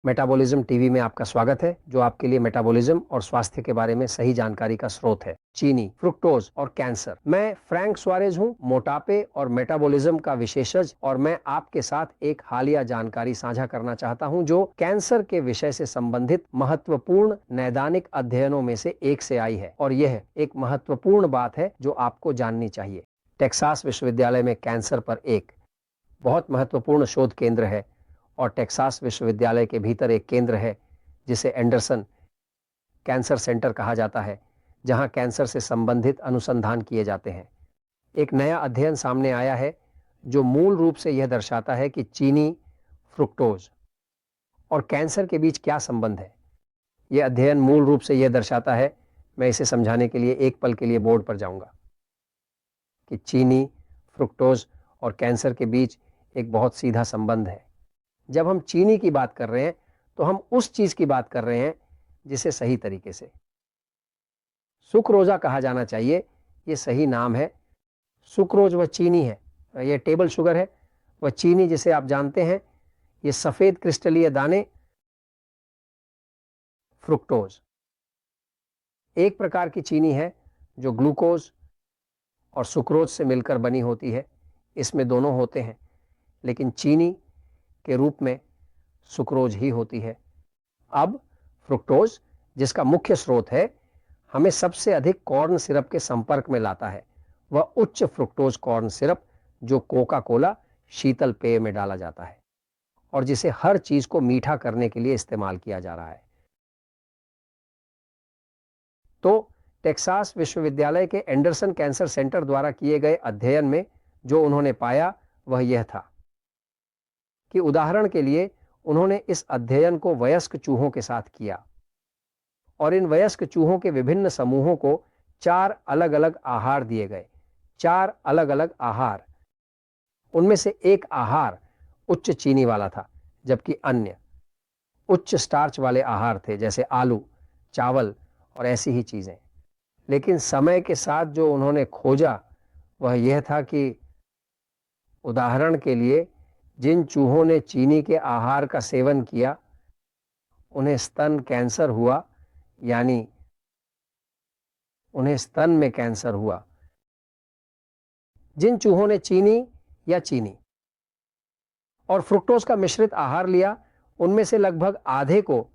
Metabolism TV में आपका स्वागत है, जो आपके लिए मेटाबॉलिज्म और स्वास्थ्य के बारे में सही जानकारी का स्रोत है। चीनी, फ्रुक्टोज और कैंसर। मैं फ्रैंक सुआरेज हूं, मोटापे और मेटाबॉलिज्म का विशेषज्ञ, और मैं आपके साथ एक हालिया जानकारी साझा करना चाहता हूं जो कैंसर के विषय से संबंधित महत्वपूर्ण नैदानिक अध्ययनों में से एक से आई है, और यह एक महत्वपूर्ण बात है जो आपको जाननी चाहिए। टेक्सास विश्वविद्यालय में कैंसर पर एक बहुत महत्वपूर्ण शोध केंद्र है, और टेक्सास विश्वविद्यालय के भीतर एक केंद्र है जिसे एंडरसन कैंसर सेंटर कहा जाता है, जहां कैंसर से संबंधित अनुसंधान किए जाते हैं। एक नया अध्ययन सामने आया है जो मूल रूप से यह दर्शाता है कि चीनी, फ्रुक्टोज और कैंसर के बीच क्या संबंध है। यह अध्ययन मूल रूप से यह दर्शाता है, मैं इसे समझाने के लिए एक पल के लिए बोर्ड पर जाऊंगा, कि चीनी, फ्रुक्टोज और कैंसर के बीच एक बहुत सीधा संबंध है। जब हम चीनी की बात कर रहे हैं तो हम उस चीज की बात कर रहे हैं जिसे सही तरीके से सुक्रोजा कहा जाना चाहिए। यह सही नाम है। सुक्रोज वह चीनी है, यह टेबल शुगर है, वह चीनी जिसे आप जानते हैं, यह सफेद क्रिस्टलीय दाने। फ्रुक्टोज एक प्रकार की चीनी है जो ग्लूकोज और सुक्रोज से मिलकर बनी होती है। इसमें दोनों होते हैं, लेकिन चीनी के रूप में सुक्रोज ही होती है। अब फ्रुक्टोज, जिसका मुख्य स्रोत है, हमें सबसे अधिक कॉर्न सिरप के संपर्क में लाता है। वह उच्च फ्रुक्टोज कॉर्न सिरप जो कोका कोला शीतल पेय में डाला जाता है और जिसे हर चीज को मीठा करने के लिए इस्तेमाल किया जा रहा है। तो टेक्सास विश्वविद्यालय के एंडरसन कैंसर सेंटर द्वारा किए गए अध्ययन में जो उन्होंने पाया वह यह था कि उदाहरण के लिए उन्होंने इस अध्ययन को वयस्क चूहों के साथ किया, और इन वयस्क चूहों के विभिन्न समूहों को 4 अलग अलग आहार दिए गए। 4 अलग अलग आहार, उनमें से एक आहार उच्च चीनी वाला था, जबकि अन्य उच्च स्टार्च वाले आहार थे, जैसे आलू, चावल और ऐसी ही चीजें। लेकिन समय के साथ जो उन्होंने खोजा वह यह था कि उदाहरण के लिए जिन चूहों ने चीनी के आहार का सेवन किया उन्हें स्तन कैंसर हुआ, यानी उन्हें स्तन में कैंसर हुआ। जिन चूहों ने चीनी और फ्रुक्टोज का मिश्रित आहार लिया, उनमें से लगभग आधे को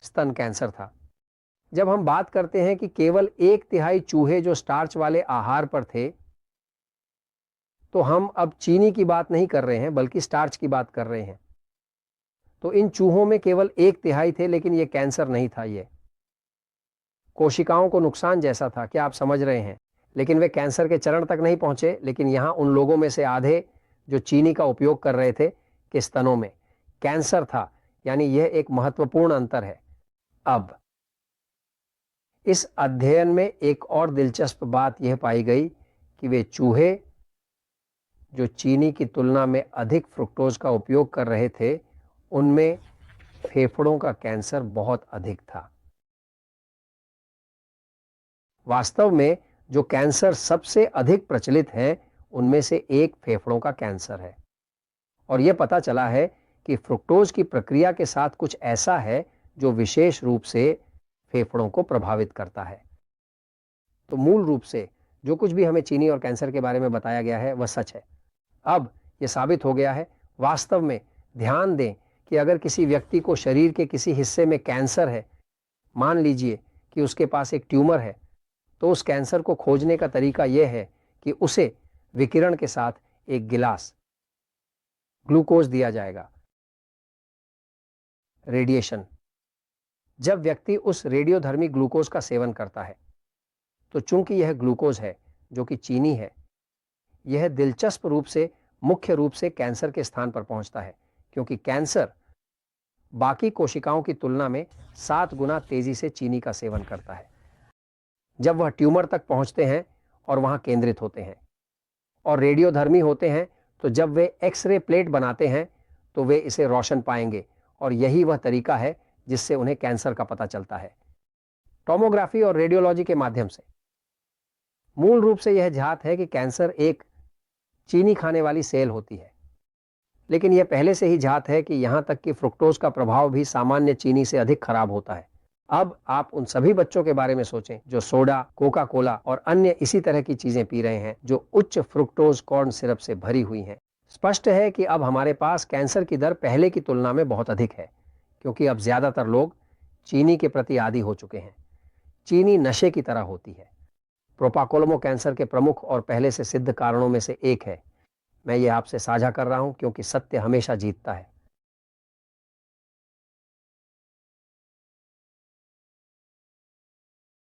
स्तन कैंसर था। जब हम बात करते हैं कि केवल 1/3 चूहे जो स्टार्च वाले आहार पर थे, तो हम अब चीनी की बात नहीं कर रहे हैं बल्कि स्टार्च की बात कर रहे हैं। तो इन चूहों में केवल 1/3 थे, लेकिन यह कैंसर नहीं था। यह कोशिकाओं को नुकसान जैसा था, क्या आप समझ रहे हैं? लेकिन वे कैंसर के चरण तक नहीं पहुंचे। लेकिन यहां उन लोगों में से आधे जो चीनी का उपयोग कर रहे थे के स्तनों में कैंसर था, यानी यह एक महत्वपूर्ण अंतर है। अब इस अध्ययन में एक और दिलचस्प बात यह पाई गई कि वे चूहे जो चीनी की तुलना में अधिक फ्रुक्टोज का उपयोग कर रहे थे, उनमें फेफड़ों का कैंसर बहुत अधिक था। वास्तव में जो कैंसर सबसे अधिक प्रचलित है, उनमें से एक फेफड़ों का कैंसर है, और यह पता चला है कि फ्रुक्टोज की प्रक्रिया के साथ कुछ ऐसा है जो विशेष रूप से फेफड़ों को प्रभावित करता है। तो मूल रूप से जो कुछ भी हमें चीनी और कैंसर के बारे में बताया गया है वह सच है। अब यह साबित हो गया है। वास्तव में ध्यान दें कि अगर किसी व्यक्ति को शरीर के किसी हिस्से में कैंसर है, मान लीजिए कि उसके पास एक ट्यूमर है, तो उस कैंसर को खोजने का तरीका यह है कि उसे विकिरण के साथ एक गिलास ग्लूकोज दिया जाएगा, रेडिएशन। जब व्यक्ति उस रेडियोधर्मी ग्लूकोज का सेवन करता है, तो चूंकि यह ग्लूकोज है जो कि चीनी है, यह दिलचस्प रूप से मुख्य रूप से कैंसर के स्थान पर पहुंचता है, क्योंकि कैंसर बाकी कोशिकाओं की तुलना में 7 गुना तेजी से चीनी का सेवन करता है। जब वह ट्यूमर तक पहुंचते हैं और वहां केंद्रित होते हैं और रेडियोधर्मी होते हैं, तो जब वे एक्सरे प्लेट बनाते हैं तो वे इसे रोशन पाएंगे, और यही वह तरीका है जिससे उन्हें कैंसर का पता चलता है, टोमोग्राफी और रेडियोलॉजी के माध्यम से। मूल रूप से यह जात है कि कैंसर एक चीनी खाने वाली सेल होती है। लेकिन यह पहले से ही ज्ञात है कि यहाँ तक कि फ्रुक्टोज का प्रभाव भी सामान्य चीनी से अधिक खराब होता है। अब आप उन सभी बच्चों के बारे में सोचें जो सोडा, कोका कोला और अन्य इसी तरह की चीजें पी रहे हैं जो उच्च फ्रुक्टोज कॉर्न सिरप से भरी हुई हैं। स्पष्ट है कि अब हमारे पास कैंसर की दर पहले की तुलना में बहुत अधिक है, क्योंकि अब ज्यादातर लोग चीनी के प्रति आदी हो चुके हैं। चीनी नशे की तरह होती है। प्रोपाकोलोमो कैंसर के प्रमुख और पहले से सिद्ध कारणों में से एक है। मैं ये आपसे साझा कर रहा हूं क्योंकि सत्य हमेशा जीतता है।